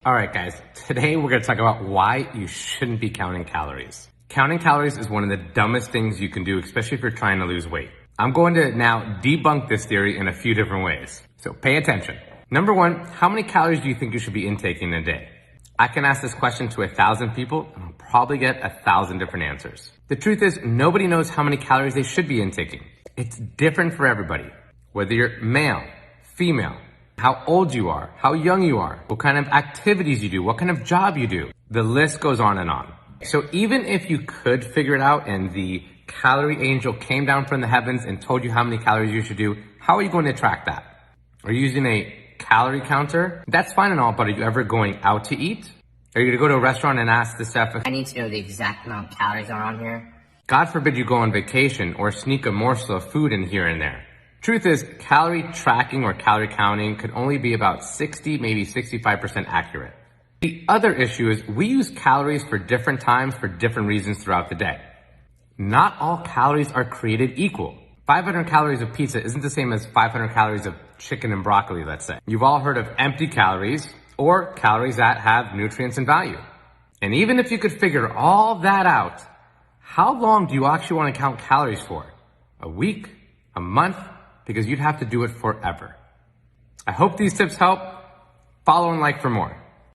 All right, guys, today we're going to talk about why you shouldn't be counting calories. Counting calories is one of the dumbest things you can do, especially if you're trying to lose weight. I'm going to now debunk this theory in a few different ways. So pay attention. Number one, how many calories do you think you should be intaking in a day? I can ask this question to 1,000 people and I'll probably get 1,000 different answers. The truth is, nobody knows how many calories they should be intaking. It's different for everybody. Whether you're male, female, how old you are, how young you are, what kind of activities you do, what kind of job you do. The list goes on and on. So even if you could figure it out and the calorie angel came down from the heavens and told you how many calories you should do, how are you going to track that? Are you using a calorie counter? That's fine and all, but are you ever going out to eat? Are you going to go to a restaurant and ask the chef? I need to know the exact amount of calories are on here. God forbid you go on vacation or sneak a morsel of food in here and there. Truth is, calorie tracking or calorie counting could only be about 60, maybe 65% accurate. The other issue is we use calories for different times for different reasons throughout the day. Not all calories are created equal. 500 calories of pizza isn't the same as 500 calories of chicken and broccoli, let's say. You've all heard of empty calories or calories that have nutrients and value. And even if you could figure all that out, how long do you actually want to count calories for? A week? A month? Because you'd have to do it forever. I hope these tips help. Follow and like for more.